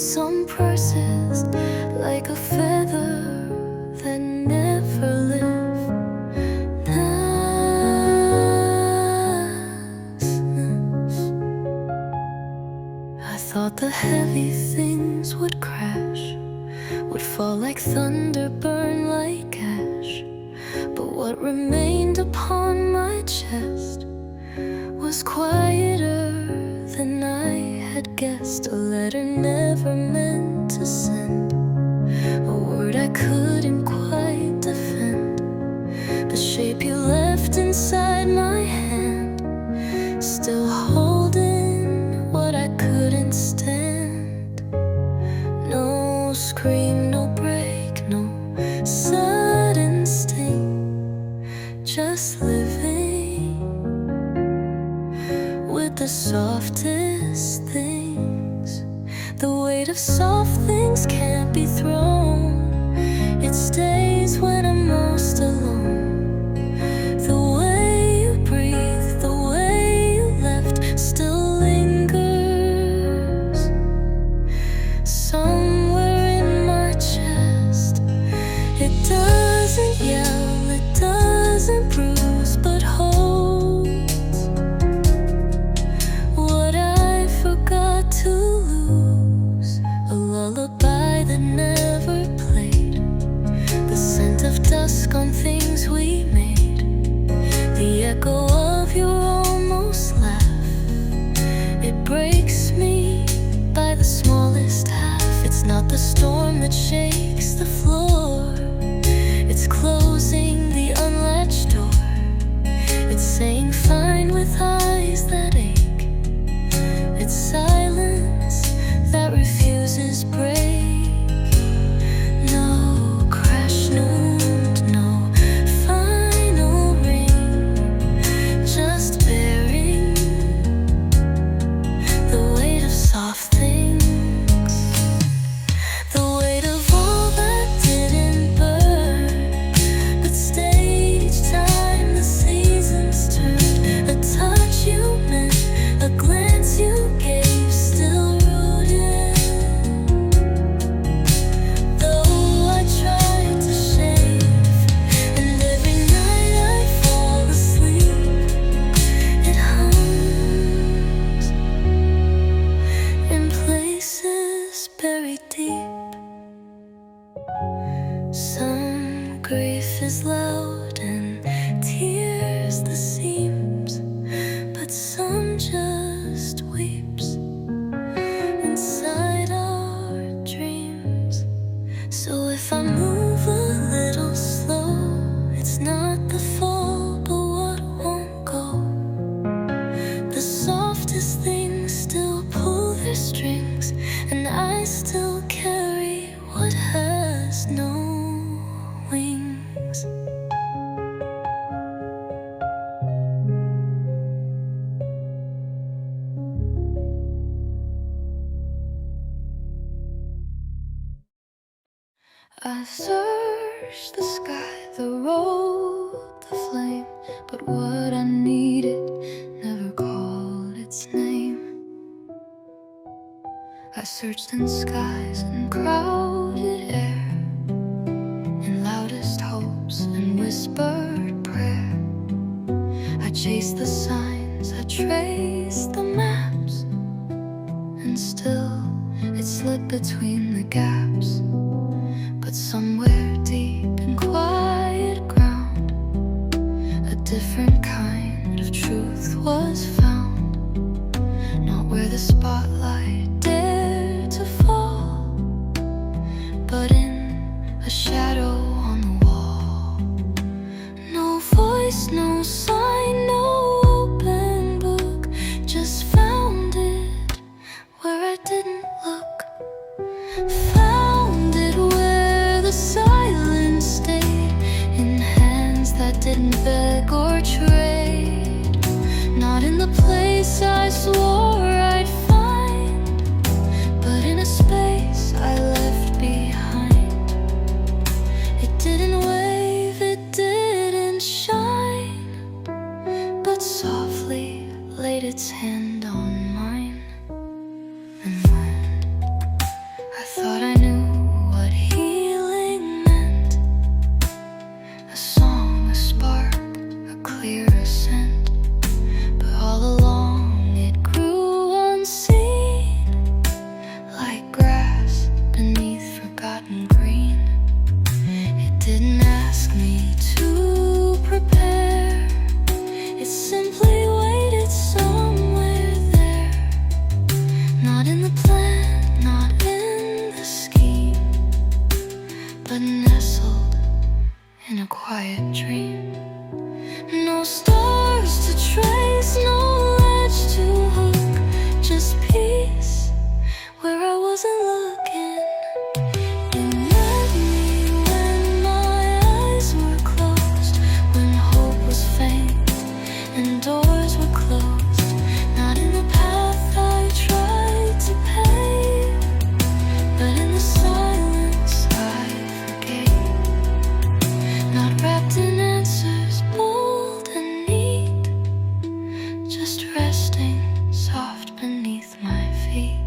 some purses like a feather that never live. Niceness. I thought the heavy things would crash, would fall like thunder, burn like ash. But what remained upon my chest was quieter than I had guessed. A letter never meant to send, a word I couldn't quite defend. The shape you left inside my hand, still holding what I couldn't stand. No scream, no break, no sudden sting, just living with the softest things. The weight of soft things can't be thrown, it stays when I'm most alone. The way you breathe, the way you left, still lingers somewhere in my chest. It doesn't yell, it doesn't bruise, but holds what I forgot to lose. A lullaby that never played, the scent of dusk on things we made, the echo of your almost laugh. It breaks me by the smallest half. It's not the storm that shakes the floor, it's closing the unlatched door. It's saying fine with eyes that ache. It's silence that refuses break. No crash, no final ring, just bearing the weight of soft things. The weight of all that didn't burn, but stayed each time the seasons turned. A touch you meant, a glance you gave, still rooted. Though I tried to shave, and every night I fall asleep, it hums in places buried deep. Some grief is loud and tears the seams, but some just weeps inside our dreams. So if I move a little slow, it's not the fall, but what won't go. The softest things still pull their strings, and I still carry what has no wings. I searched the sky, the road, the flame, but what I needed never called its name. I searched in skies and crowded air, in loudest hopes and whispered prayer. I chased the signs, I traced the maps, and still it slipped between the gaps. But somewhere deep in quiet ground, a different kind of truth was found. Not where the spotlight dared to fall, but in a shadow on the wall. No voice, no sign, no open book, just found it where I didn't look. Found it where the silence stayed, in hands that didn't beg or trade. Not in the place I swore I'd find, but in a space I left behind. It didn't wave, it didn't shine, but softly laid its hand on mine. And when ask me to prepare. It simply waited somewhere there, not in the plan, not in the scheme, but nestled in a quiet dream. No stars to trace, no ledge to hook, just peace where I wasn't looking. You met me when my eyes were closed, when hope was faint and doors were closed, not in the path I tried to pave, but in the silence I forgave. Not wrapped in answers, bold and neat, just resting soft beneath my feet.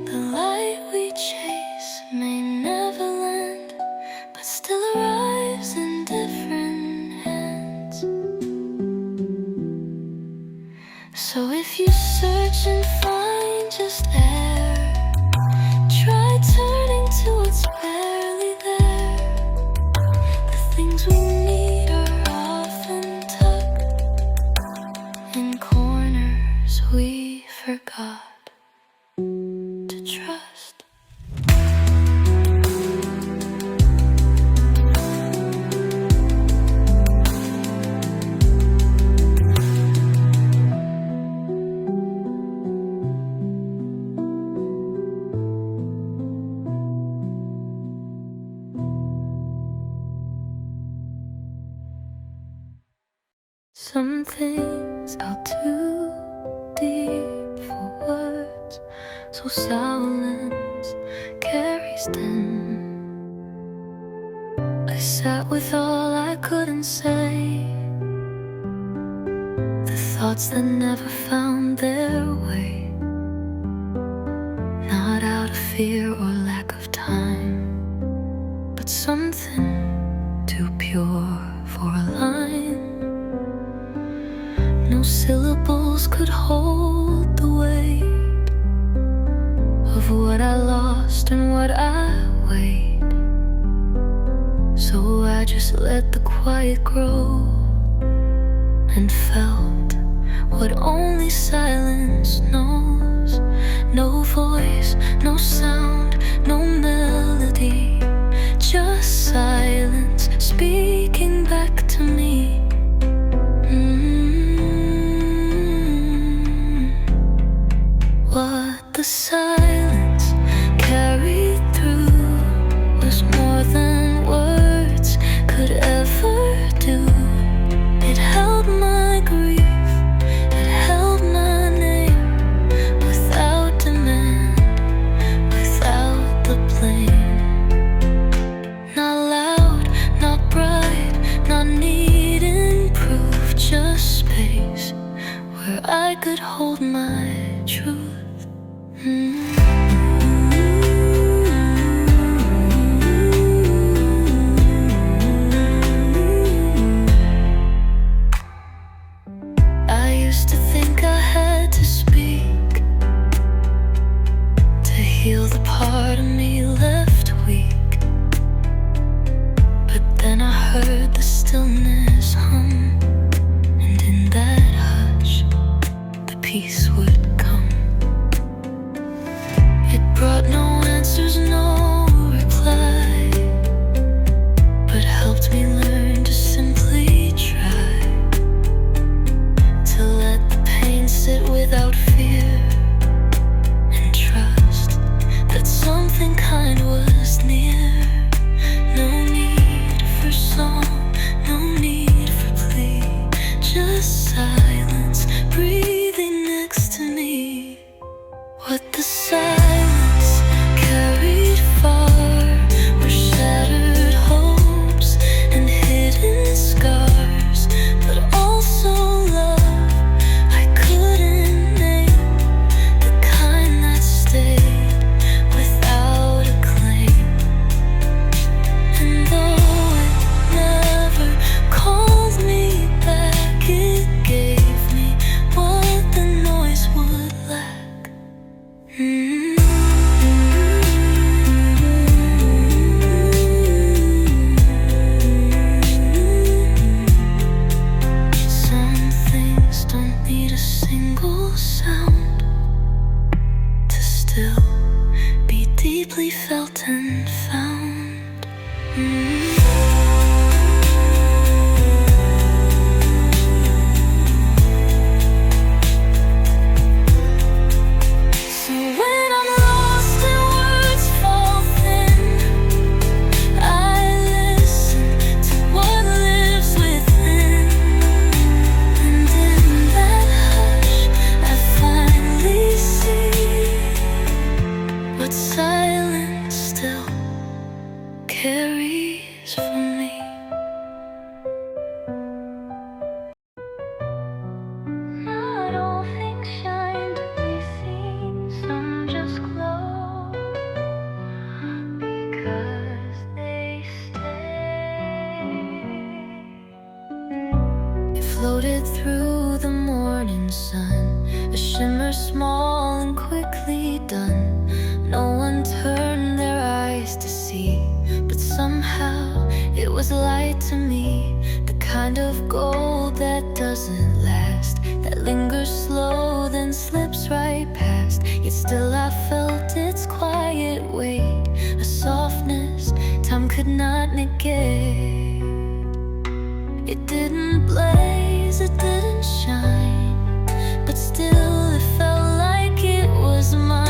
The light we chase may never land, but still arrives in different hands. So if you search and find just air, try turning to what's barely there. The things we need are often tucked in corners we forgot to trust. Some things are too deep for words, so silence carries them. I sat with all I couldn't say, the thoughts that never found their way, not out of fear or lack of time, but something too pure for a line. No syllables could hold the weight of what I lost and what I weighed. So I just let the quiet grow and felt what only silence knows. No voice, no sound, no melody, just silence speaking back to me. What the silence carried through was more than words could ever do. It held my grief, it held my name, without demand, without the blame. Not loud, not bright, not needing proof, just space where I could hold my truth. I used to think I had to speak to heal the part of me left weak, but then I heard the stillness hum, and in that hush the peace would come. It brought no answers, no reply, but helped me learn to simply try to let the pain sit without fear, and trust that something kind was near. No need for song, no need for plea, just silence breathing next to me. single sound to still be deeply felt and found. So when I'm lost and words fall thin, I listen to what lives within. And in that hush, I finally see what silence still carries for me. Not all things shine to be seen, some just glow because they stay. It floated through the morning sun, a shimmer small and quickly done. No one turned their eyes to see, but somehow it was light to me. The kind of gold that doesn't last, that lingers slow then slips right past. Yet still I felt its quiet weight, a softness time could not negate. It didn't blaze, it didn't shine, but still it felt like it was mine.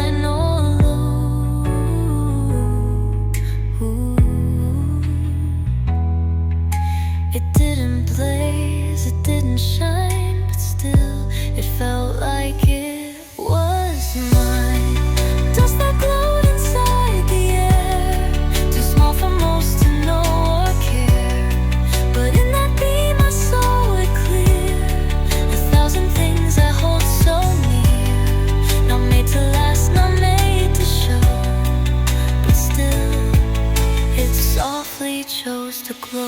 It didn't blaze, it didn't shine, but still it felt like it was mine. Dust that glowed inside the air, too small for most to know or care. But in that beam I saw it clear, 1,000 things I hold so near, not made to last, not made to show, but still it softly chose to glow.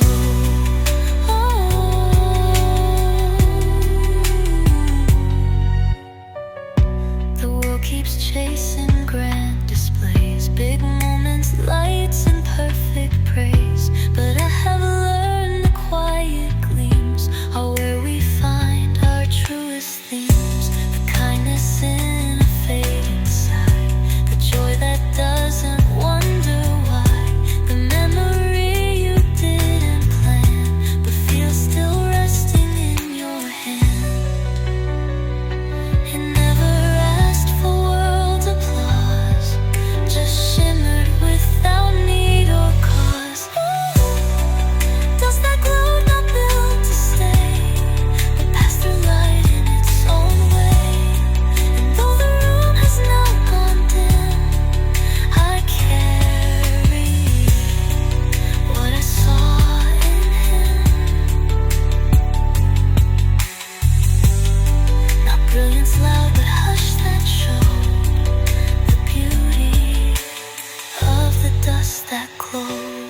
Keeps chasing grand displays, big moments, lights and perfect praise. But I have learned the quiet gleams are where we find our truest themes. The kindness in a fading side, the joy that doesn't wonder why, the memory you didn't plan but feels still resting in your hand. It never asked for world's applause, just shimmered without need or cause. Does that glow not built to stay, but pass through light in its own way? And though the room has now gone dim, I carry what I saw in him. Not brilliance loud, but hush that showed the beauty of the dust that glowed.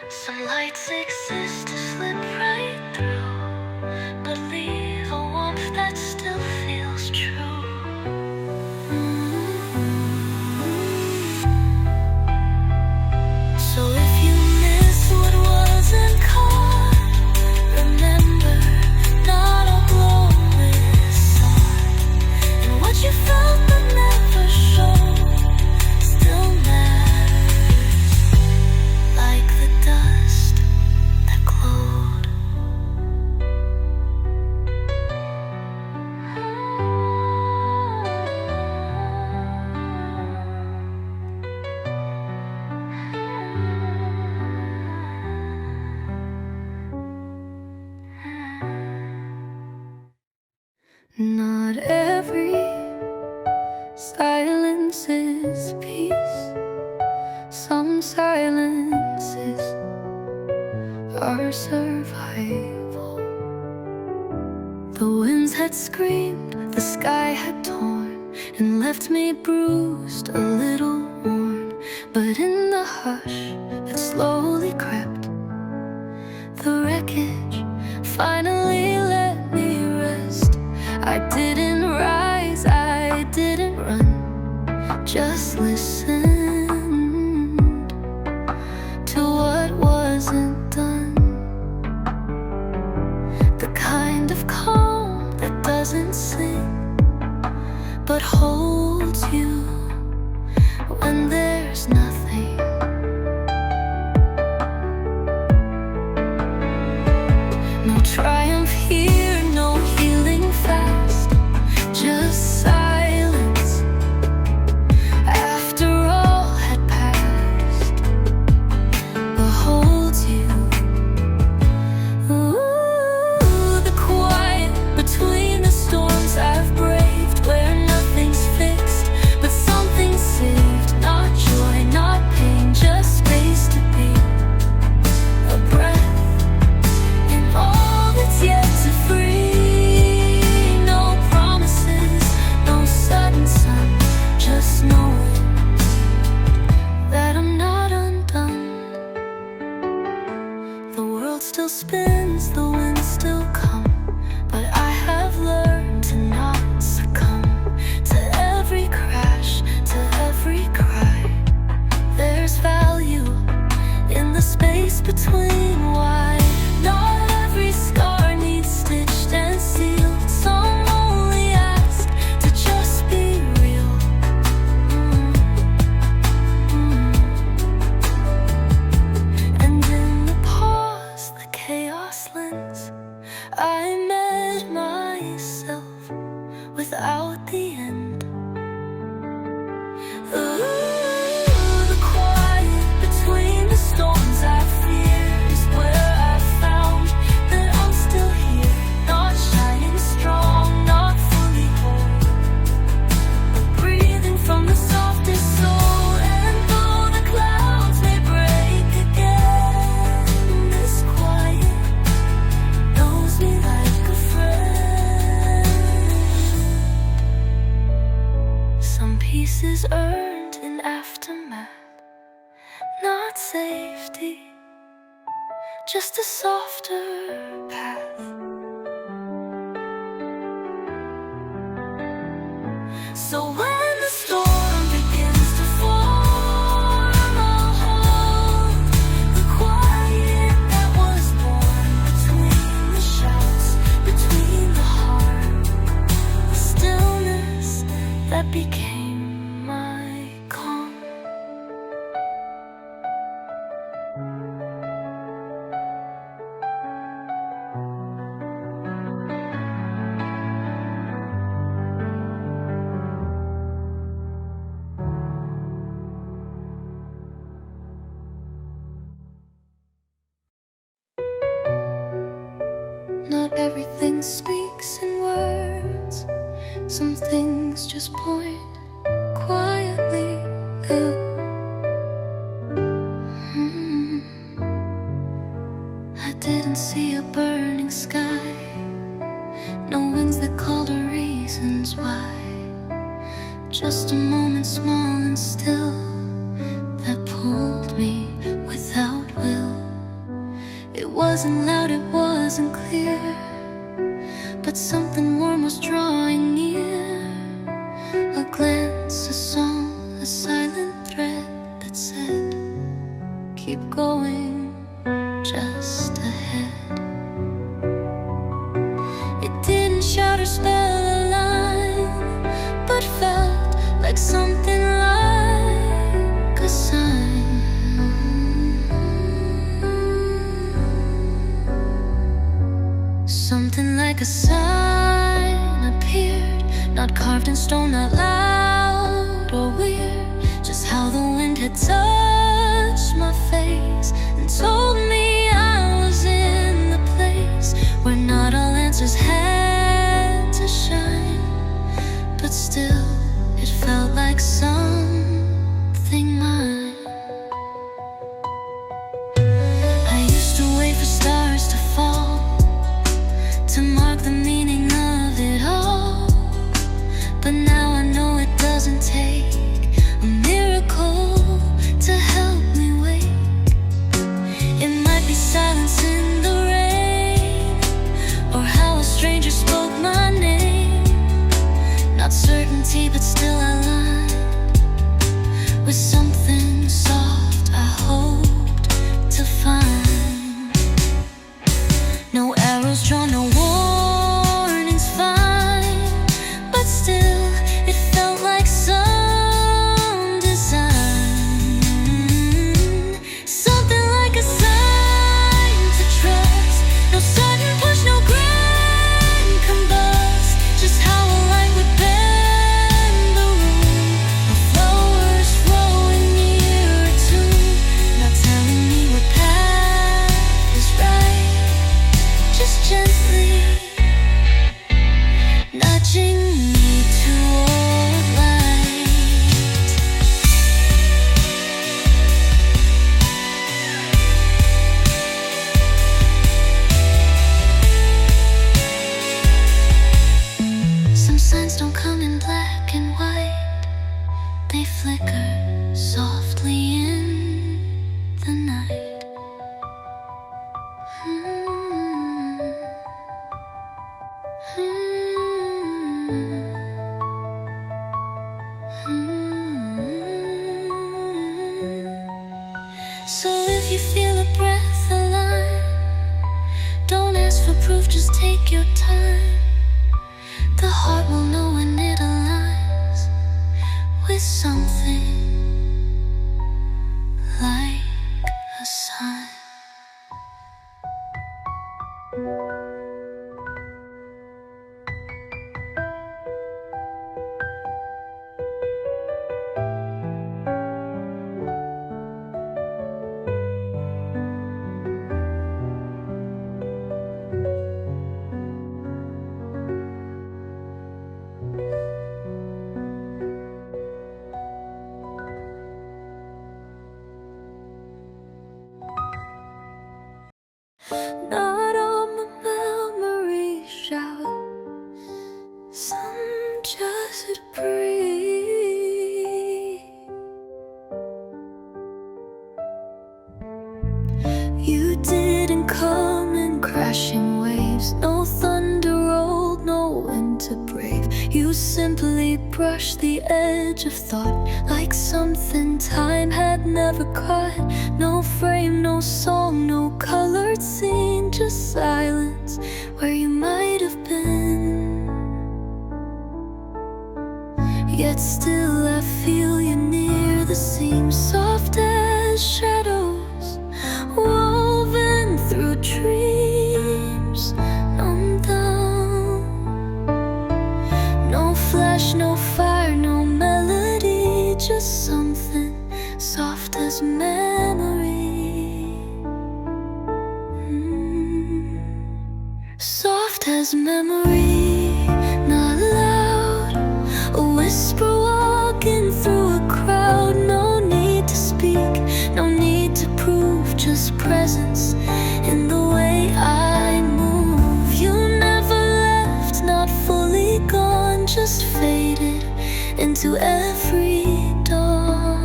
Some lights exist to slip right through, but leave a warmth that still feels true. So if you miss what wasn't caught, remember, not all glow is sought, and what you felt but never showed still matters, like the dust that glowed. Not every silence is peace. Some silences are survival. The winds had screamed, the sky had torn, and left me bruised, a little worn. But in the hush that slowly crept, the wreckage finally let me rest. I didn't rise, I didn't run, just listened to what wasn't done. The kind of calm that doesn't sing, but holds you when there's nothing. No triumph here, no healing fast, just silence after all had passed, but holds you. Ooh, the quiet between the storms I've braved, where nothing's fixed but something's saved. Not joy, not pain, just space to be, a breath in all that's yet to free. No promises, no sudden sun, just knowing that I'm not undone. The world still spins, the winds still come, but I have learned to not succumb to every crash, to every cry. There's value in the space between. Why not every scar needs stitched and sealed? Some only ask to just be real. And in the pause, the chaos lends, I met myself without the end. Ooh, the quiet between the storms I feared is where I found that I'm still here, not shining strong, not fully whole, but breathing from the softest soul. And though the clouds may break again, this quiet knows me like a friend. Some pieces earned in aftermath, not safety, just a softer path. So when the storm begins to form, I'll hold the quiet that was born between the shouts, between the heart, the stillness that became my calm. Not everything speaks in words, some things just point quietly out. I didn't see a burning sky, no winds that called or reasons why, just a moment small and still that pulled me without will. It wasn't loud, it wasn't clear, but something warm was drawing near. A glance, a song, a silent thread that said, keep going, just ahead. It didn't shout or spell a line, but felt like something like a sign. Something like a sign appeared, not carved in stone, not loud or weird, just how the wind had touched my face and told me I was in the place where not all answers had to shine, but still it felt like something mine. I used to wait for stars to fall, to mark the meaning of it all, but now I know it doesn't take a miracle to help me wake. It might be pushing me toward light. Some signs don't come in black and white, they flicker softly in the night. So if you feel a breath align, don't ask for proof, just take your time. The heart will know when it aligns with something like a sign. Not all my memories shout, some just breathe. You didn't come in crashing waves, no thunder rolled, no wind to brave. You simply brushed the edge of thought, like something time had never caught. No frame, no song, no colored scene, just silence where you might have been. Yet still I feel you near the seam, soft as shadows woven through dreams undone. No flash, no fire, no melody, just something soft as memory. Soft as memory, not loud, a whisper walking through a crowd. No need to speak, no need to prove, just presence in the way I move. You never left, not fully gone, just faded into every dawn.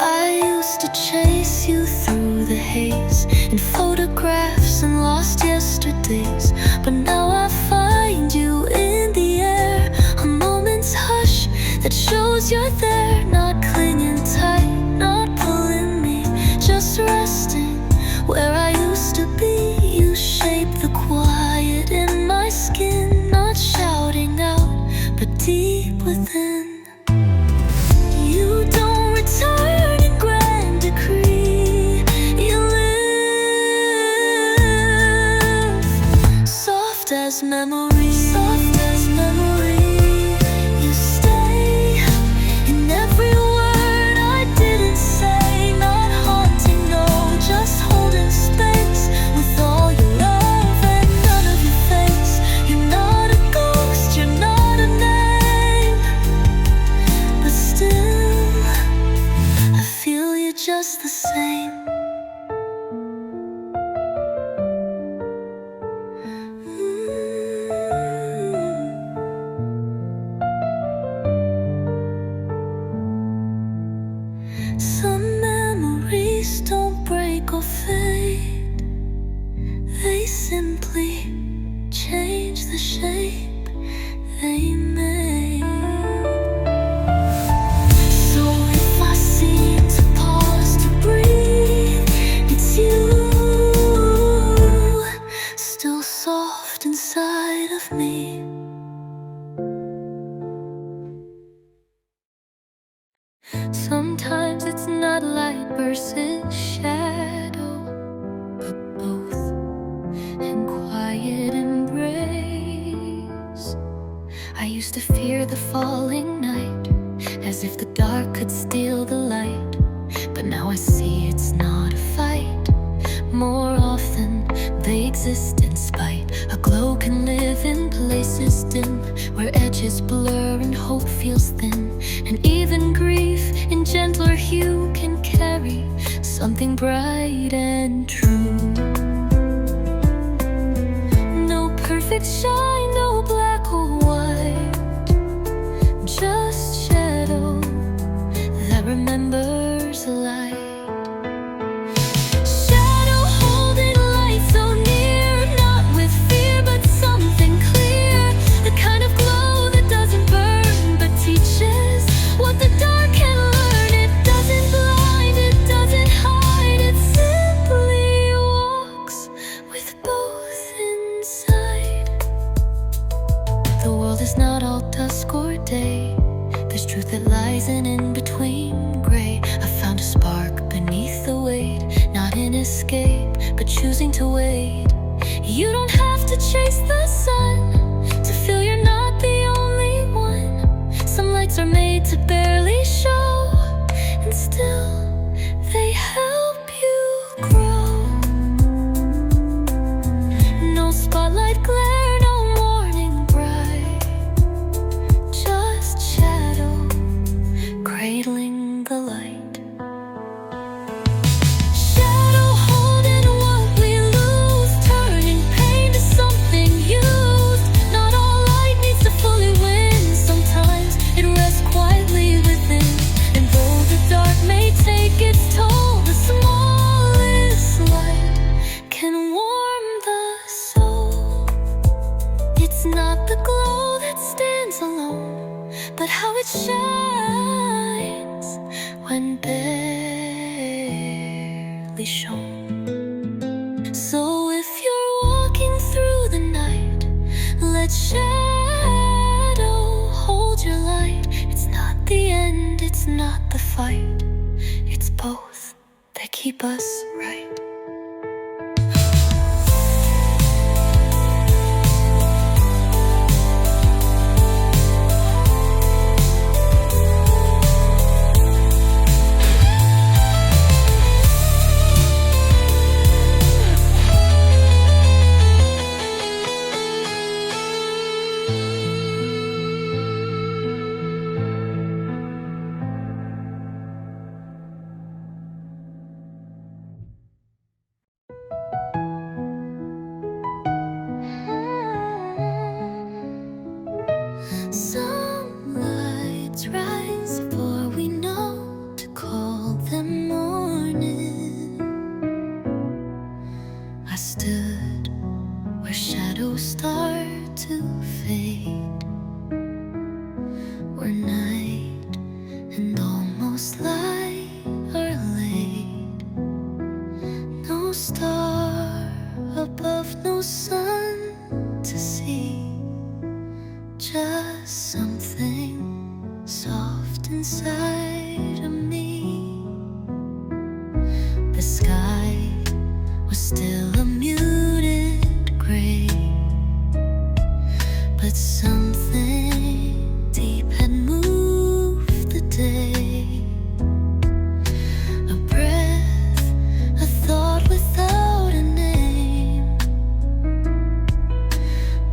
I used to chase you through the haze in photographs and lost yesterdays, but now I find you in the air, a moment's hush that shows you're there. Not clinging tight, not pulling me, just resting where I used to be. You shape the quiet in my skin, not shouting out, but deep within. You don't return in grand decree, you live soft as memory, soft as memory. You stay in every word I didn't say, not haunting, no, just holding space with all your love and none of your face. You're not a ghost, you're not a name, but still I feel you just the same. Some memories don't break or fade, they simply change the shape they made. So if I seem to pause to breathe, it's you, still soft inside of me. Sometimes it's not light versus shadow, but both in quiet embrace. I used to fear the falling night, as if the dark could steal the light, but now I see it's not a fight. More often they exist in spite glow can live in places dim, where edges blur and hope feels thin. And even grief in gentler hue can carry something bright and true. No perfect shine, no black or white, just shadow that remembers light. Shadow holding light so near, not with fear but something clear. The kind of glow that doesn't burn but teaches what the dark can learn. It doesn't blind, it doesn't hide, it simply walks with both inside. The world is not all dusk or day, there's truth that lies in between gray. I found a spark beneath the weight, not an escape, but choosing to wait. You don't have to chase the sun to feel you're not the only one. Some lights are made to barely show, and still they help you grow. No spotlight glare, no morning bright, just shadow cradling the light. Shadow holding what we lose, turning pain to something used. Not all light needs to fully win, sometimes it rests quietly within. And though the dark may take its toll, the smallest light can warm the soul. It's not the glow that stands alone, but how it shines when barely shown. So if you're walking through the night, let shadow hold your light. It's not the end, it's not the fight, it's both that keep us right. Some lights rise before we know to call them morning. I stood where shadows start to fade, where night and almost light are laid. No star above, no sun to see, just something soft inside of me. The sky was still a muted gray, but something deep had moved the day. A breath, a thought without a name,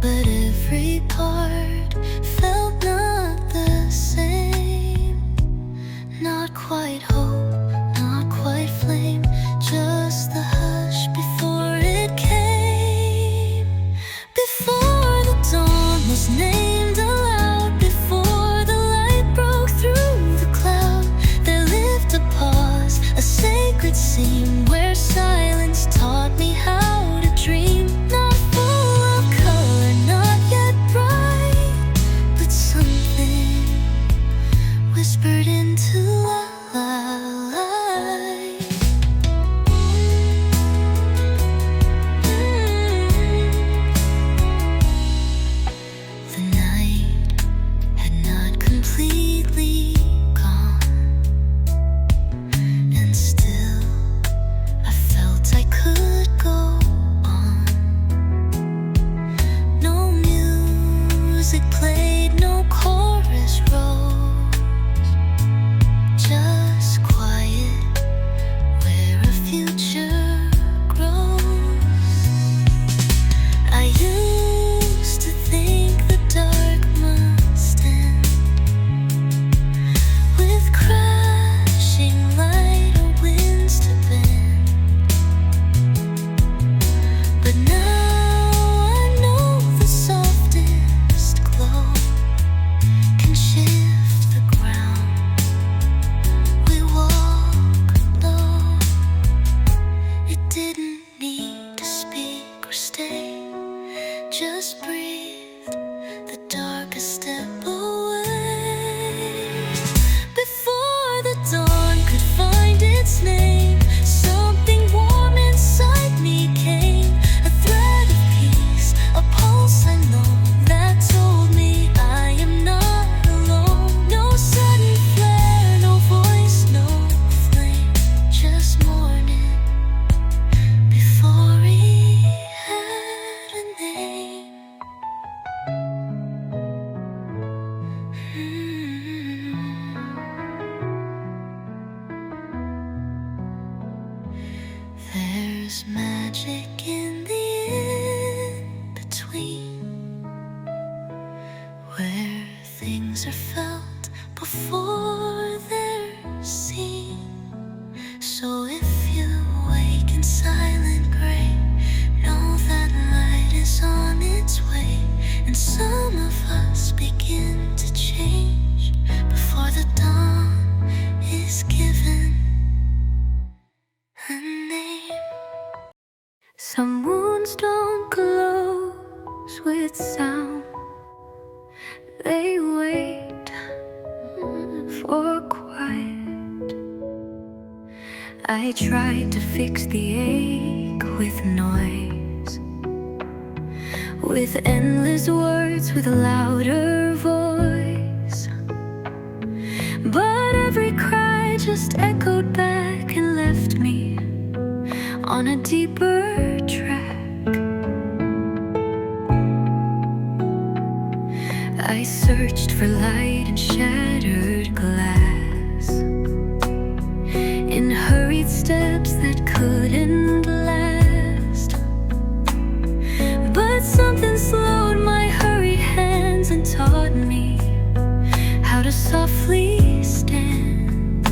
but every part felt not the same. Not quite hope, not quite flame, just the hush before it came. Before the dawn was named, just breathed the darkest step away. Before the dawn could find its name, something warm inside me came. A thread of peace, a pulse I know that told me I am not alone. No sudden flare, no voice, no flame, just morning before he had a name. There's magic in the in-between, where things are felt before they're seen. So if you wake in silent gray, know that light is on its way. And some of us begin to change before the dawn is given a name. Some wounds don't close with sound, they wait for quiet. I tried to fix the ache with noise, with endless words, with a louder voice. But every cry just echoed back and left me on a deeper track. I searched for light in shattered glass, in hurried steps that couldn't last. But something slowed my hurried hands and taught me how to softly stand.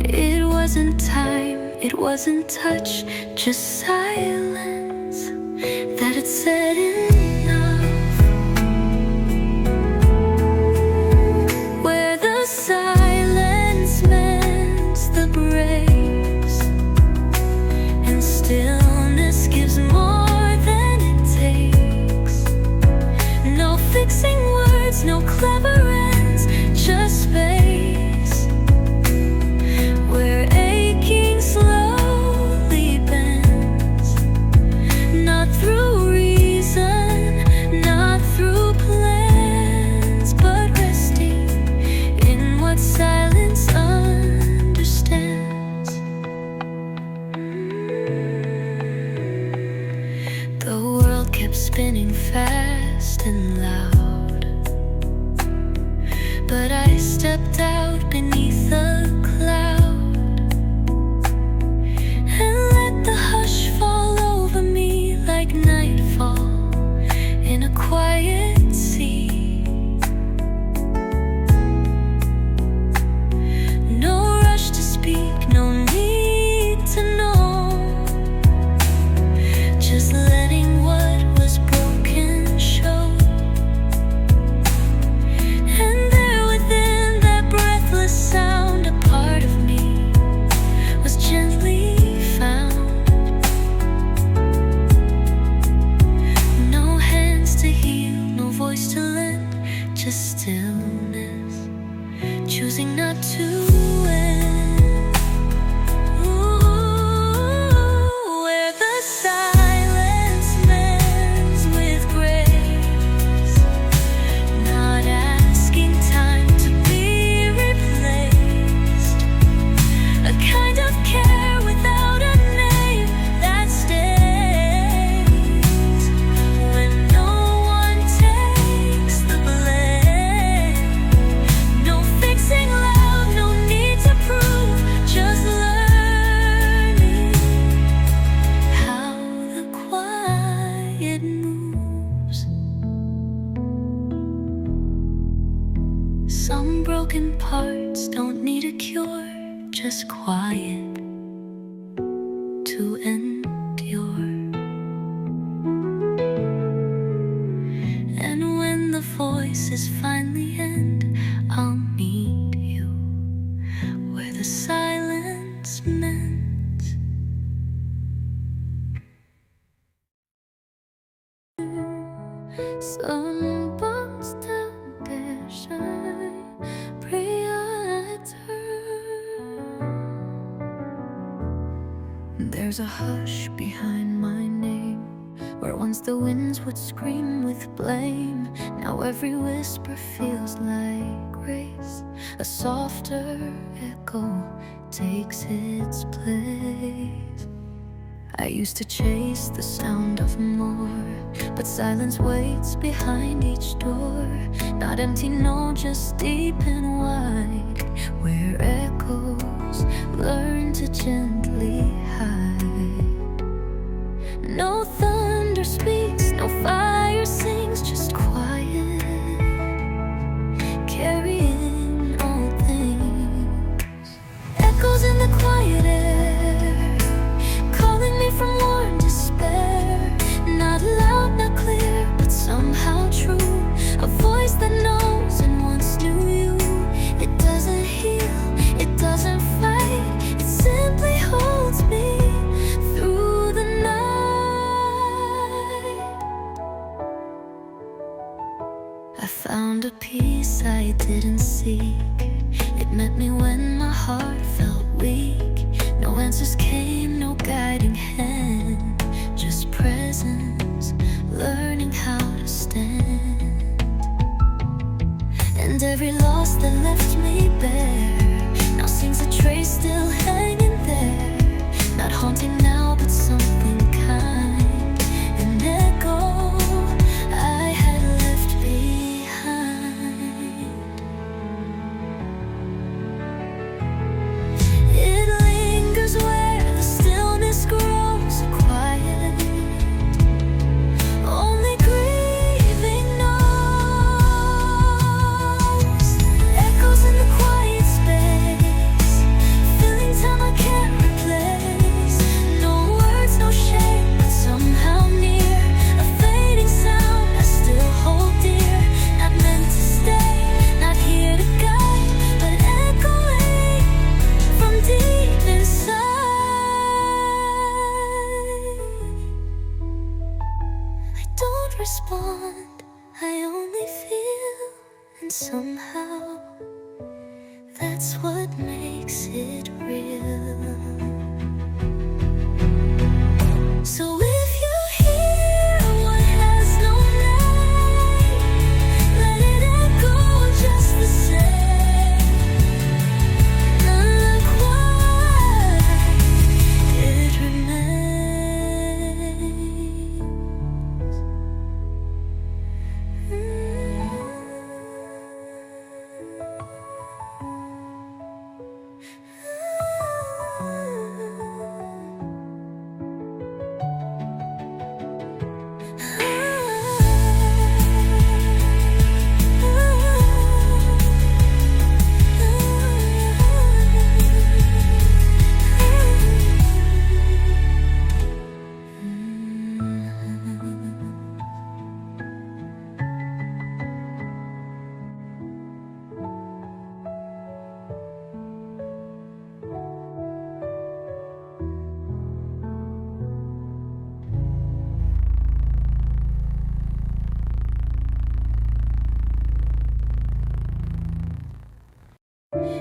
It wasn't time, it wasn't touch, just silence that had said enough. Where the silence mends the breaks, and stillness gives more than it takes. No fixing words, no clever ends, just space where aching slowly bends. Not through reason, not through plans, but resting in what silence understands. The world kept spinning fast and loud, but I stepped out beneath the cloud and let the hush fall over me like nightfall in a quiet sea. No rush to speak, no need to know, just letting what was broken show. And there within that breathless sound, a part of me was gently found. No hands to heal, no voice to lend, just stillness, choosing not to end. Ooh, where the silence mends with grace, not asking time to be replaced. A kind of care without a name that stays when no one takes the blame. No fixing loud, no need to prove, just learning how the quiet moves. Some broken parts don't need a cure, just quiet to endure. And when the voices finally end, I'll meet you where the silence. Sunburns down there shine brighter. There's a hush behind my name, where once the winds would scream with blame. Now every whisper feels like grace. A softer echo takes its place. I used to chase the sound of more, but silence waits behind each door. Not empty, no, just deep and wide, where echoes learn to gently hide. No thunder speaks, no fire sings, just quiet, carrying all things. Echoes in the quiet air, calling me from warm despair. Not loud, not clear, but somehow true. A voice that knows and once knew you. It doesn't heal, it doesn't fight, it simply holds me through the night. I found a peace I didn't seek. It met me when my heart felt weak. No answers came, no guiding hand, just presence, learning how to stand. And every loss that left me bare now seems a trace still hanging there. Not haunting now, but something kind, an echo I had left behind. It lingers where the stillness grows quiet. Only grieving knows. Echoes in the quiet space, filling time I can't replace. No words, no shame, but somehow near. A fading sound I still hold dear. Not meant to stay, not here to guide, but echoing from deep inside. I don't respond, I only feel, and somehow that's what makes it real. So if you hear what has no name, let it echo just the same. Look why it remains.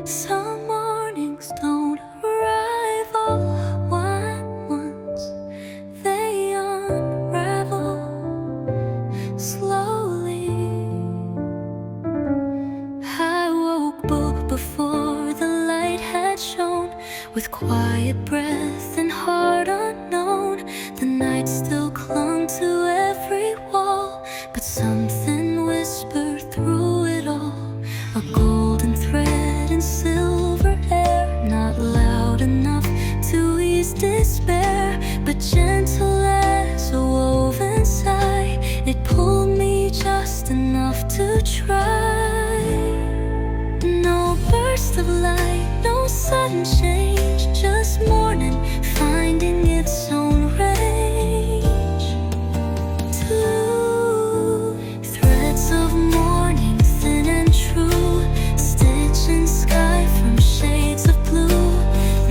Some mornings don't arrive all at once. They unravel slowly. I woke up before the light had shone, with quiet breath and heart unknown. The night still clung to every wall, but something whispered through it all. A golden thread in silver hair, not loud enough to ease despair, but gentle as a woven sigh. It pulled me just enough to try. No burst of light, no sudden change, just morning finding its own range. Two threads of morning, thin and true, stitching sky from shades of blue.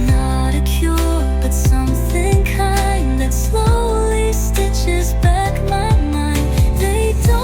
Not a cure, but something kind that slowly stitches back my mind. They don't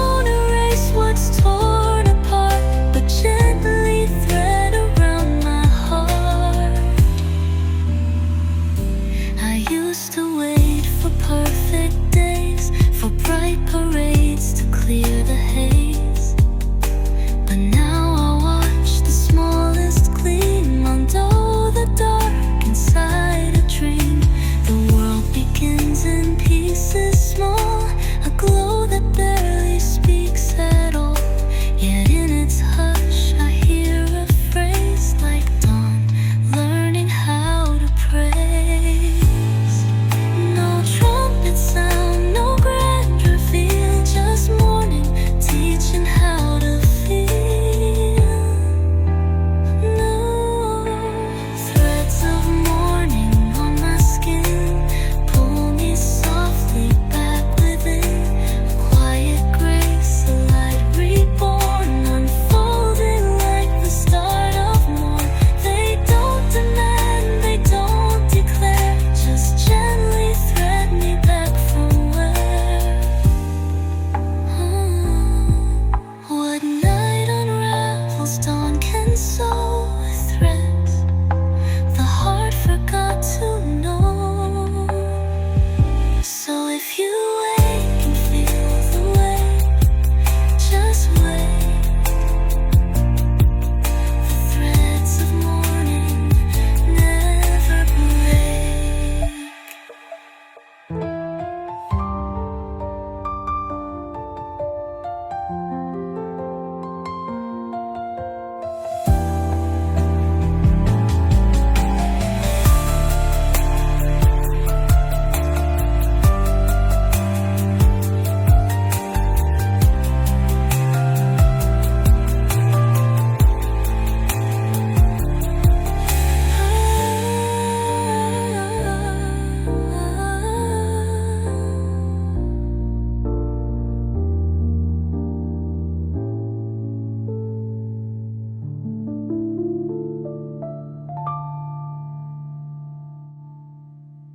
if you wake and feel the weight, just wait. The threads of morning never break.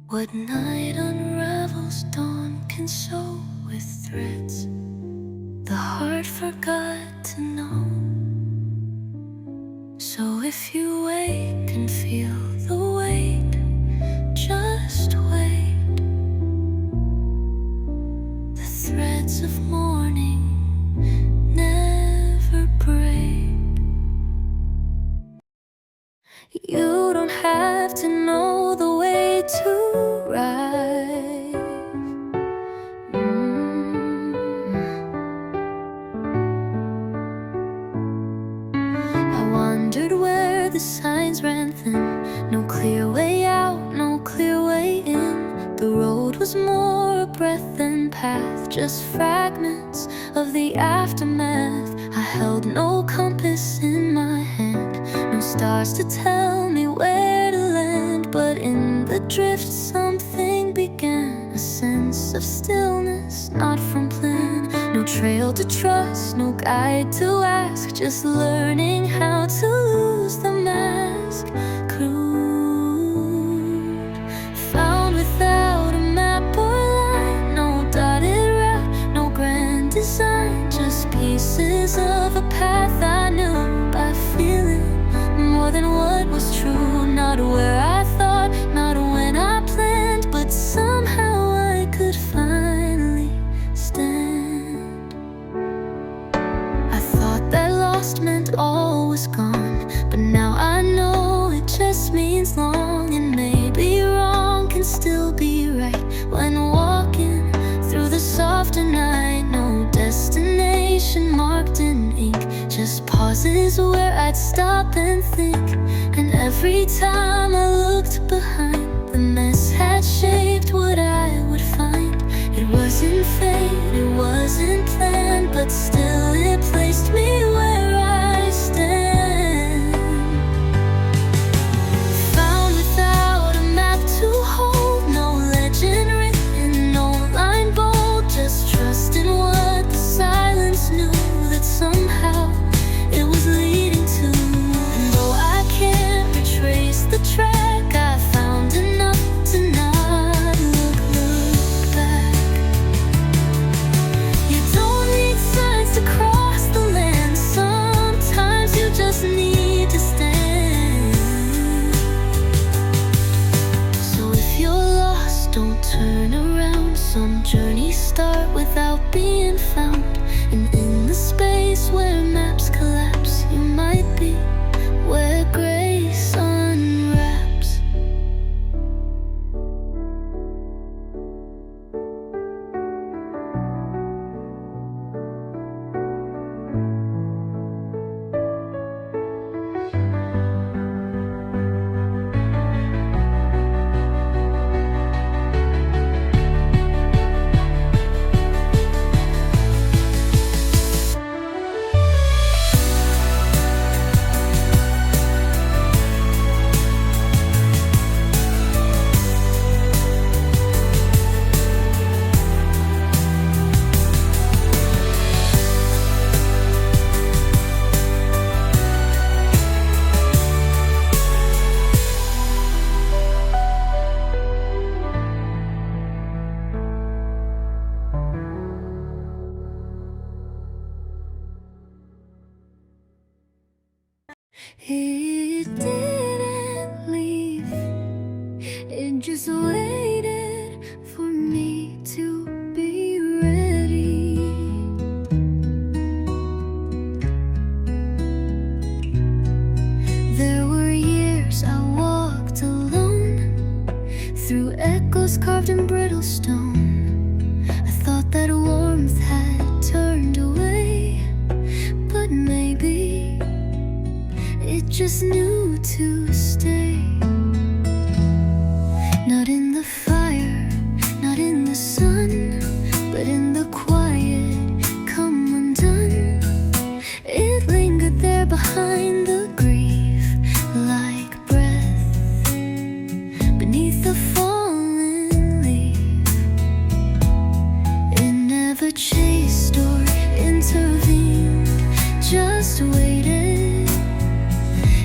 What night unravels, dawn can sew with threads the heart forgot to know. So if you wake and feel the weight, just wait. The threads of morning never break. You don't have to know the way to rise. I wondered where the signs ran thin. No clear way out, no clear way in. The road was more a breath than path, just fragments of the aftermath. I held no compass in my hand, no stars to tell me where to land. But in the drift something began, a sense of stillness, not from plan. No trail to trust, no guide to ask, just learning how to lose the mask. Crude, found without a map or line, no dotted route, no grand design, just pieces of a path I knew by feeling. More than what was true, not where I thought, not when I planned, but somehow I could finally stand. I thought that lost meant all was gone, but now I know it just means long. And maybe wrong can still be right when walking through the softer night. No destination marked in ink, just pauses where I'd stop and think. And every time I looked behind, the mess had shaped what I would find. It wasn't fate, it wasn't planned, but still it placed me where I stand. Found without a map to hold, no legend written, no line bold, just trust in what the silence knew, that somehow it was leading to. And though I can't retrace the track, I found enough to not look back. You don't need signs to cross the land, sometimes you just need to stand. So if you're lost, don't turn around. Some journeys start without being found. And in the space where maps collapse, you might be where grace unwraps. It didn't leave, it just waited for me to just knew to stay. Not in the fire, not in the sun, but in the quiet, come undone. It lingered there behind the grief, like breath beneath the fallen leaf. It never chased or intervened, just waited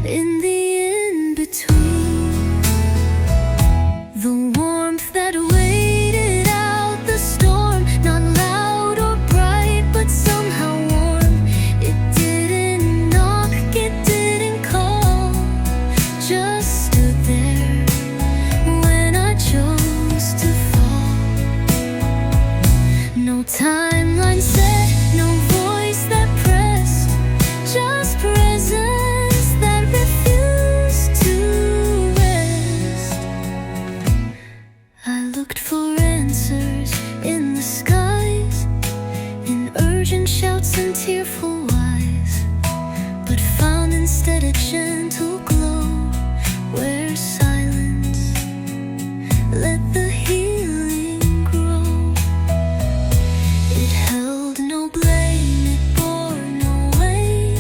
in the in-between. The warmth that waited out the storm, not loud or bright, but somehow warm. It didn't knock, it didn't call, just stood there when I chose to fall. No timeline set, no voice that pressed, just presence that refused to rest. I looked for answers in the skies, in urgent shouts and tearful whys, but found instead a gentle glow where silence let the healing grow. It held no blame, it bore no weight,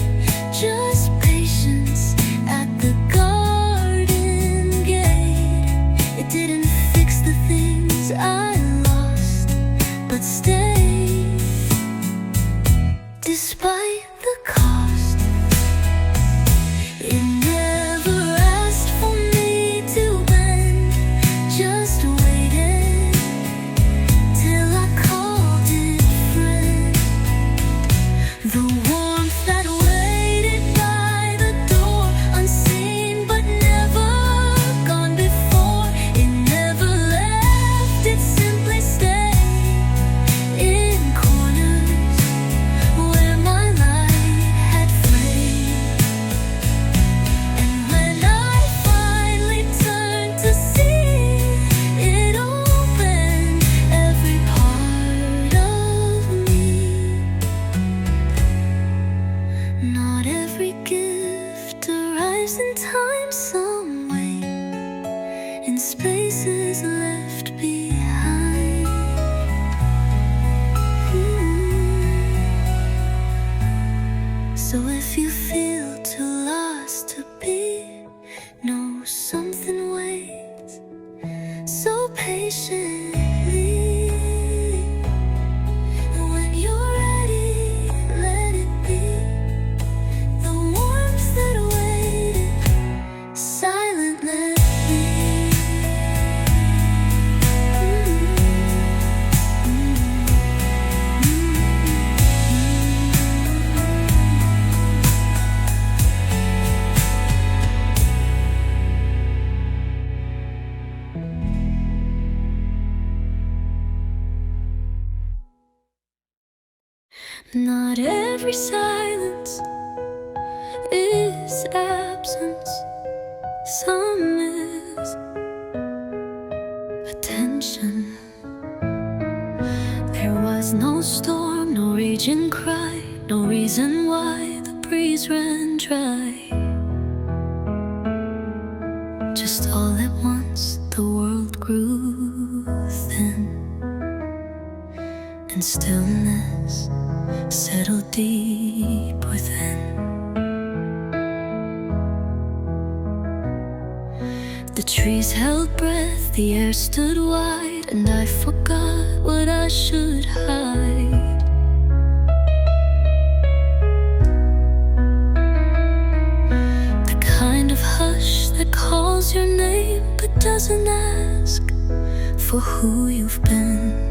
just patience at the garden gate. It didn't fix the things I lost, but stayed despite the cost. It never asked for me to bend, just waited till I called it friend. The warmth that waited by the door, unseen but never gone before. It never left, it simply stayed in corners where my light had flamed. And when I finally turned to see, it opened every part of me. Not every gift arrives in time, some wait in spaces left behind. So if you feel too lost to be, know something waits so patiently. When you're ready, let it be. The warmth that waited silently. Not every silence is absence, some is attention. There was no storm, no raging cry, no reason why the breeze ran dry. Just all at once the world grew thin, and stillness settled deep within. The trees held breath, the air stood wide, and I forgot what I should hide. The kind of hush that calls your name but doesn't ask for who you've been.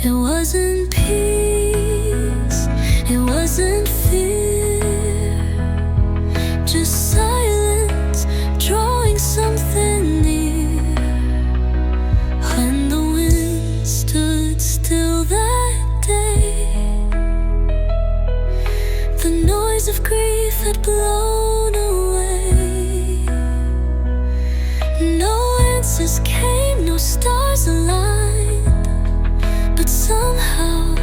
It wasn't peace, it wasn't fear, just silence drawing something near. When the wind stood still that day, the noise of grief had blown away. No answers came, no stars aligned, but somehow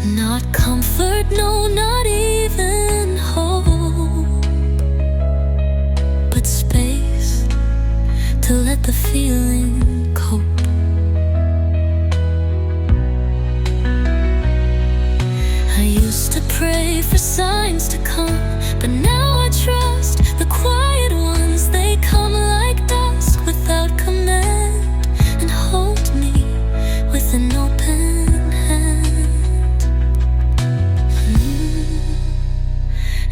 Not comfort, no, not even hope, but space to let the feeling cope. I used to pray for signs to come, but now I trust the quiet ones. They come like dusk without command and hold me with an open hand.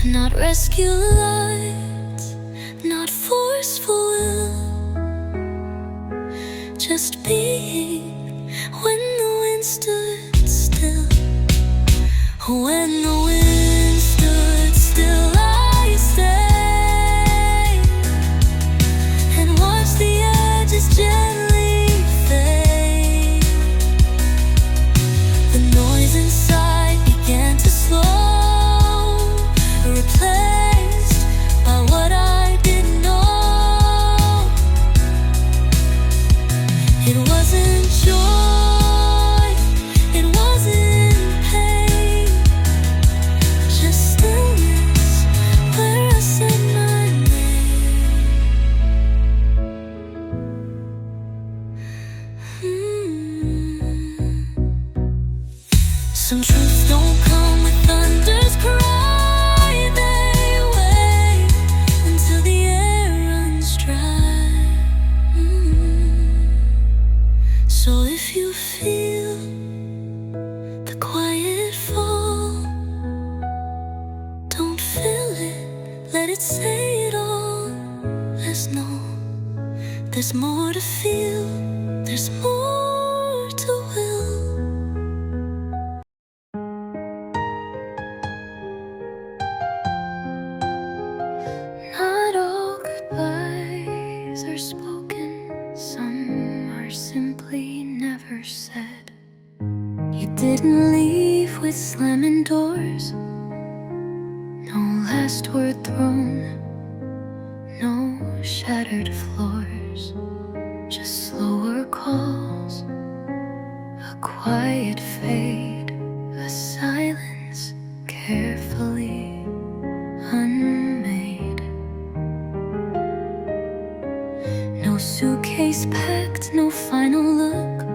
Not rescue lights, not forceful will, just being when the wind stood still. When the wind stood still, I stayed and watched the edges gently fade. The noise inside began to slow, replaced by what I didn't know. It wasn't joy, it wasn't pain, just stillness where I said my name. Some truths don't come with thunder's cry. They wait until the air runs dry. So if you feel the quiet fall, don't fill it, let it say it all. Let's know there's more to feel, there's more to will. Not all goodbyes are spoken, some are simply never said. You didn't leave with slamming doors, no last word thrown, no shattered floors, just slower calls, a quiet fade, a silence carefully unmade. No suitcase packed, no final look,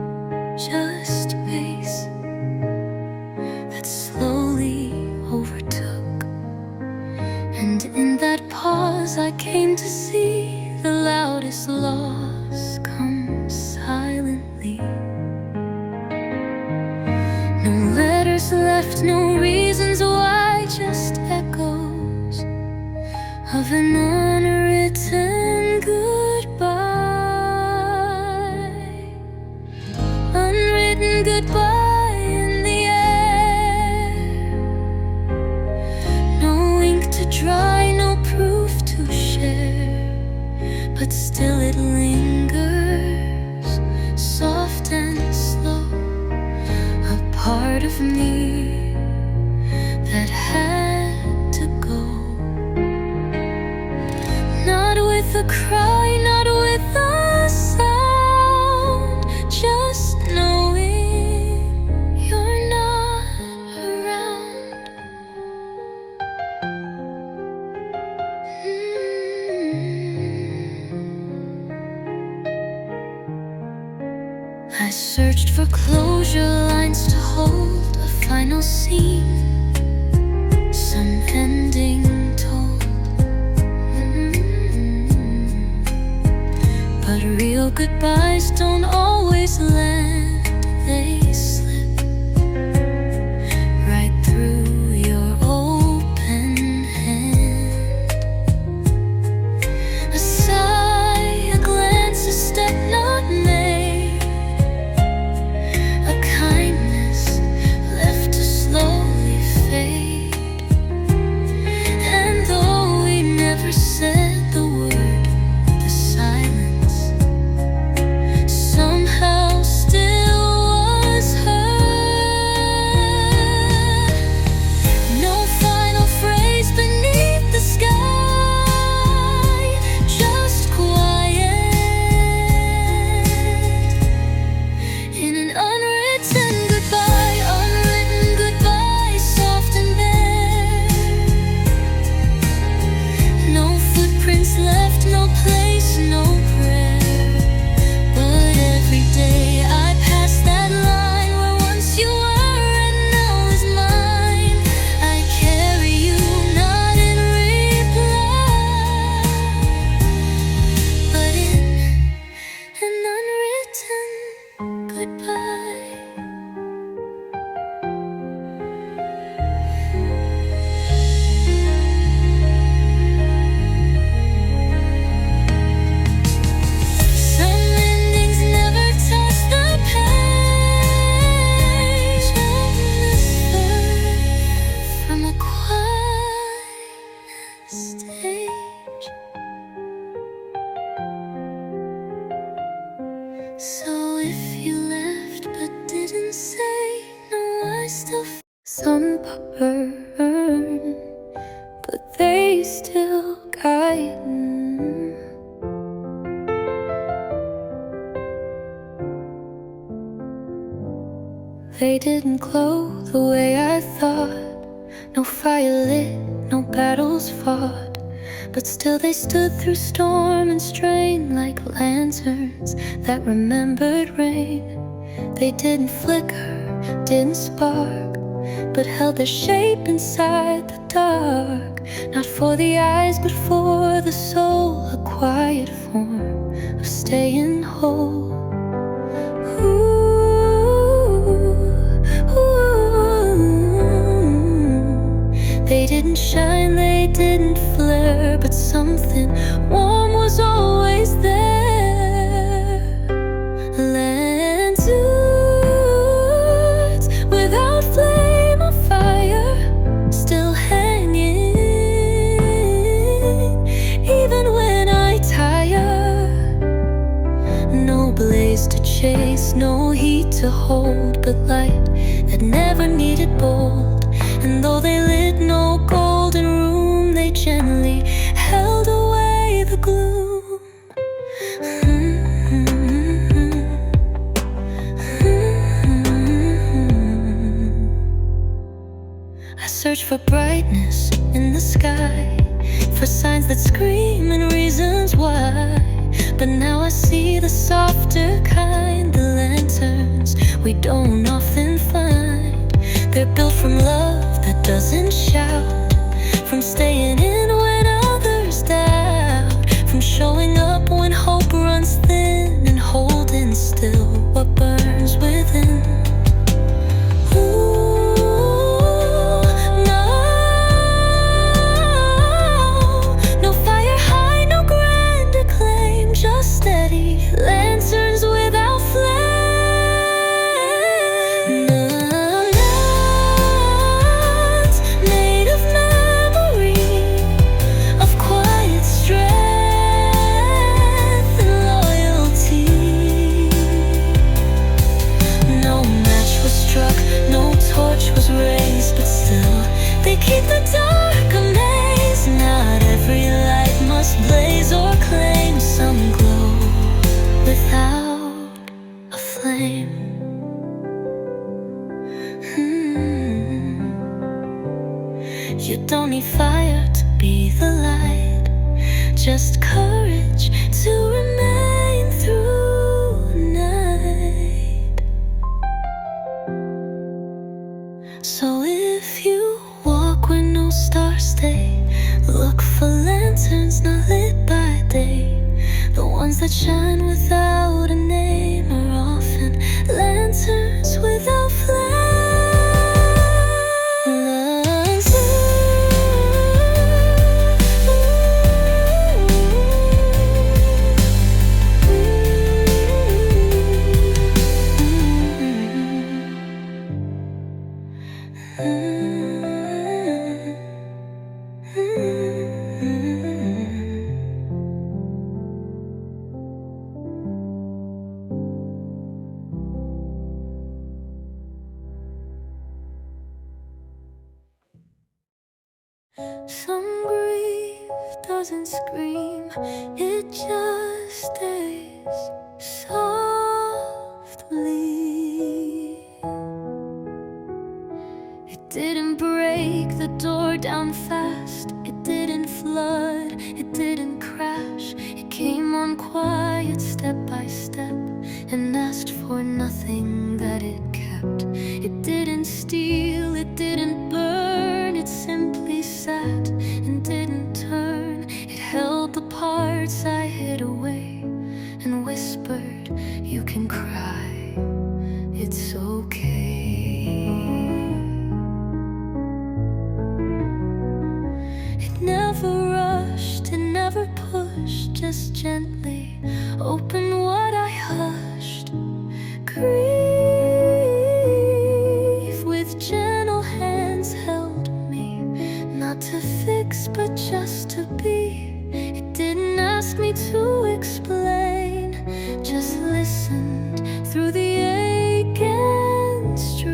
just space that slowly overtook. And in that pause I came to see the loudest loss come silently. No letters left, no reasons why, just echoes of an unwritten goodbye. Unwritten goodbye in the air. No ink to dry, no proof to share, but still it lingers, soft and slow, a part of me that had to go. Not with a cry, not with a sound, just knowing you're not around. I searched for closure, lines to hold a final scene, some ending told. But real goodbyes don't always land, they slip right through your open hand. A sigh, a glance, a step not made, a kindness left to slowly fade. And though we never said the word, the silence I still feel sunburn, but they still guide me. They didn't glow the way I thought, no fire lit, no battles fought, but still they stood through storm and strain like lanterns that remembered rain. They didn't flicker, didn't spark, but held their shape inside the dark. Not for the eyes, but for the soul, a quiet form of staying whole. They didn't shine, they didn't flare, but something warm was always there. Lanterns without flame or fire, still hanging, even when I tire. No blaze to chase, no heat to hold, but light that never needed bold. And though they lit no golden room, they gently held away the gloom. I search for brightness in the sky, for signs that scream and reasons why. But now I see the softer kind, the lanterns we don't often find. They're built from love that doesn't shout, from staying in when others doubt, from showing up when hope runs thin, and holding still what burns within. No fire high, no grand acclaim, just steady lanterns without flame. Keep the dark amazed. Not every light must blaze or claim. Some glow without a flame. You don't need fire to be the light, just courage to remain through the night. So if you walk where no stars stay, look for lanterns not lit by day. The ones that shine without a name are often lanterns without flame. Some grief doesn't scream, it just stays softly. It didn't break the door down fast, it didn't flood, it didn't crash. It came on quiet, step by step, and asked for nothing that it kept. It didn't steal, it didn't burn, it simply sat and didn't turn. It held the parts I hid away and whispered, you can cry, it's okay. It never rushed, it never pushed, just gently opened what I hushed. Grief with gentle hands held me, not to fix but just to be. It didn't ask me to explain, just listened through the ache and strain.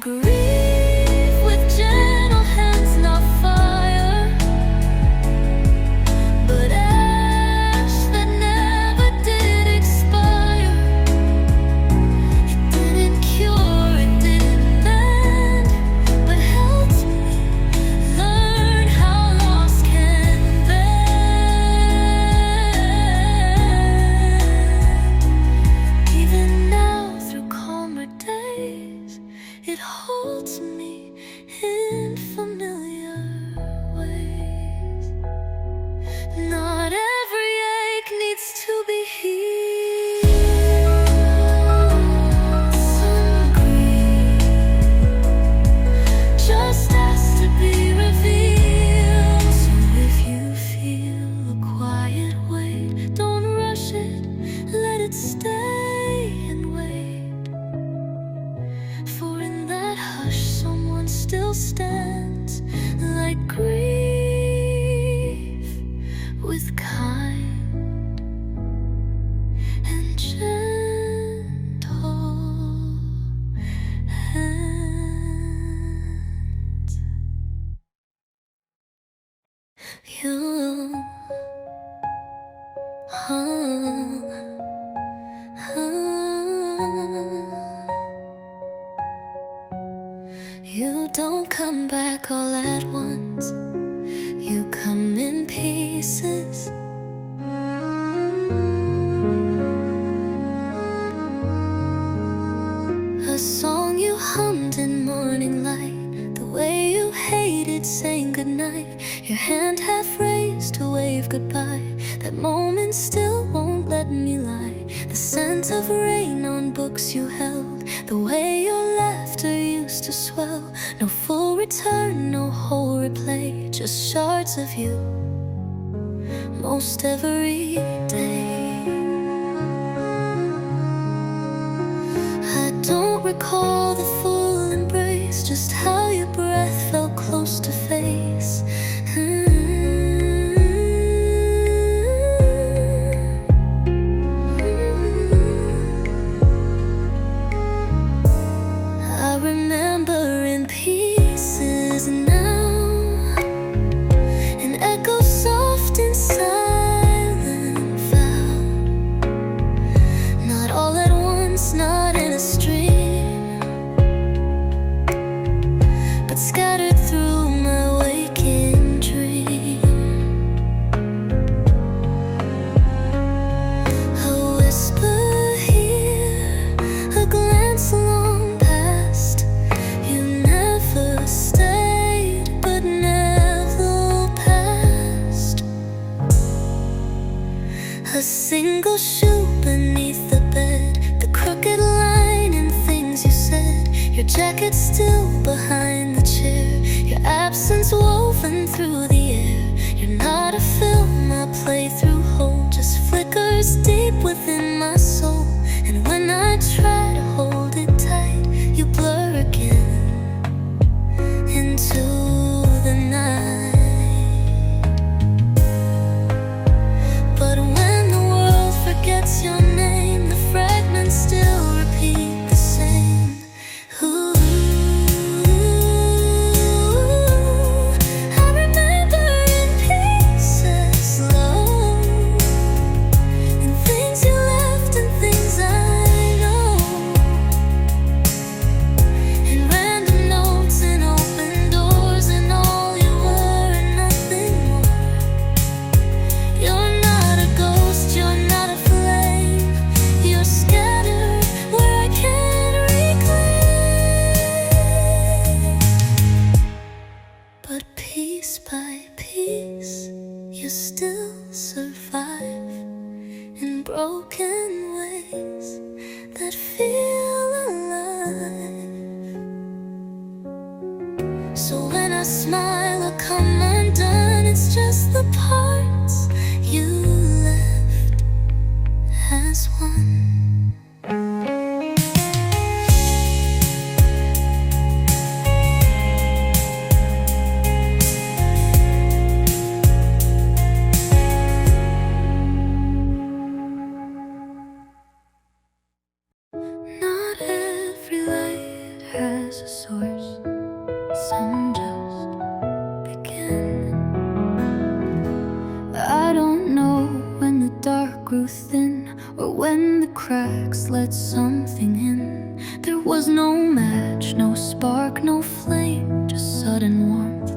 Grieve with gentle hands, not fire, but ash that never did expire. It didn't cure, it didn't mend, but helped me learn how loss can bend. Even now, through calmer days, it holds me in familiar ways. Not every ache needs to be healed. Some grief just has to be revealed. So if you feel a quiet weight, don't rush it, let it stay and wait. For in that hush, someone still stands, like grief, with kind and gentle hands. You, you don't come back all at once. You come in pieces. A song you hummed in morning light, the way you hated saying goodnight, your hand half raised to wave goodbye. That moment still won't let me lie. The scent of rain on books you held, the way your laughter used to swell. No full return, no whole replay, just shards of you most every day. I don't recall the full embrace, just how your breath felt close to face. I remember in pieces now, an echo soft and silent vow. Not all at once, not in a stream, but scattered through my waking dream. A whisper here, a glance along past. You never stayed, but never passed. A single shoe beneath the bed, the crooked line in things you said. Your jacket still behind the chair, your absence woven through the air. You're not a film I play through whole, just flickers deep within my soul. And when I try to hold it tight, you blur again into the night. But when the world forgets your name, the fragments still repeat the same. Ooh, I remember in pieces, low, and things you left and things I know, and random notes and open doors and all you were and nothing more. You're not a ghost, you're not a flame. You're scattered where I can't reclaim. But piece by piece, you still survive in broken ways that feel alive. So when I smile or come undone, it's just the parts you left as one. Not every light has a source. Some just begin. I don't know when the dark grew thin, or when the cracks let something in. There was no match, no spark, no flame, just sudden warmth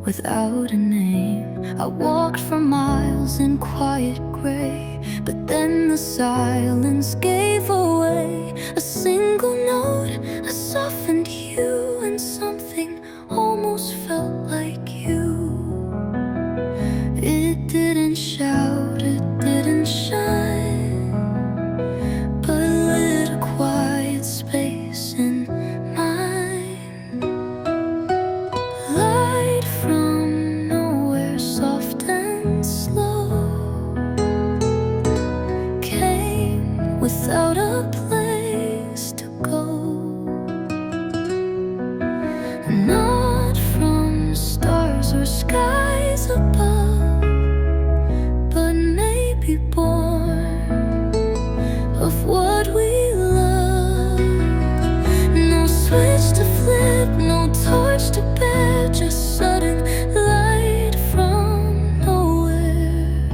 without a name. I walked for miles in quiet gray, but then the silence gave away. A single note, a softened hue, and something almost felt like you. It didn't shout, it didn't shine, but lit a quiet space in mine. Light from nowhere, soft and slow, came without a place to go. Not from stars or skies above, but maybe born of what we love. No switch to flip, no torch to bear, just sudden light from nowhere.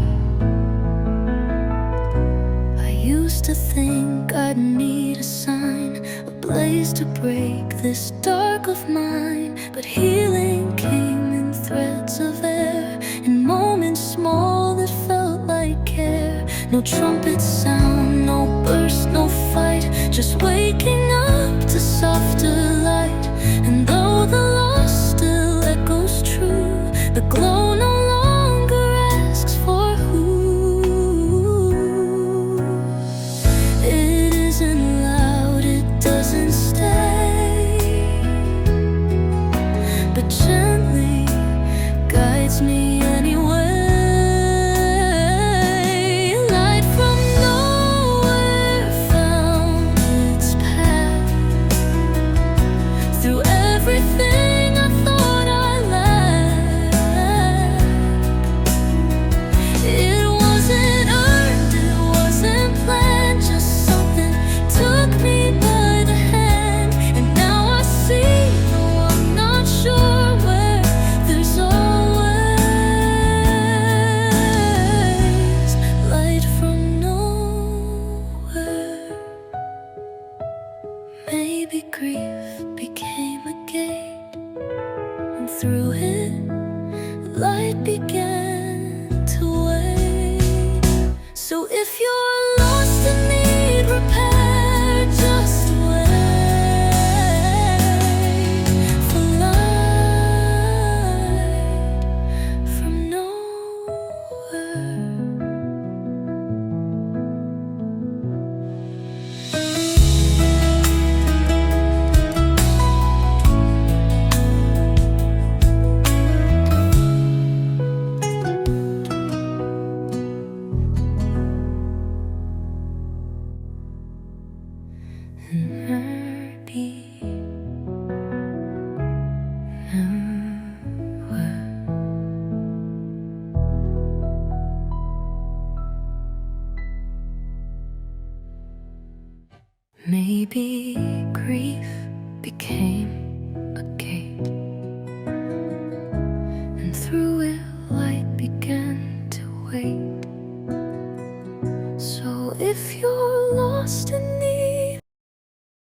I used to think I'd need a sign, a blaze to break this dark of mine, but healing came in threads of air, in moments small that felt like care. No trumpet sound, no burst, no fight, just waking up to softer light. And though the loss still echoes true, the glow no longer asks for who. It isn't loud, it doesn't stay, but gently guides me anyway. Light from nowhere found its path through everything I thought I lacked. It wasn't earned, it wasn't planned, just something took me by the hand. And now I see, though I'm not sure where, there's always light from nowhere. Maybe grief became a gate, and through it, light began to wait. So if you're lost and need repair, just wait for light from nowhere. Maybe grief became a gate, and through it light began to wait. So if you're lost in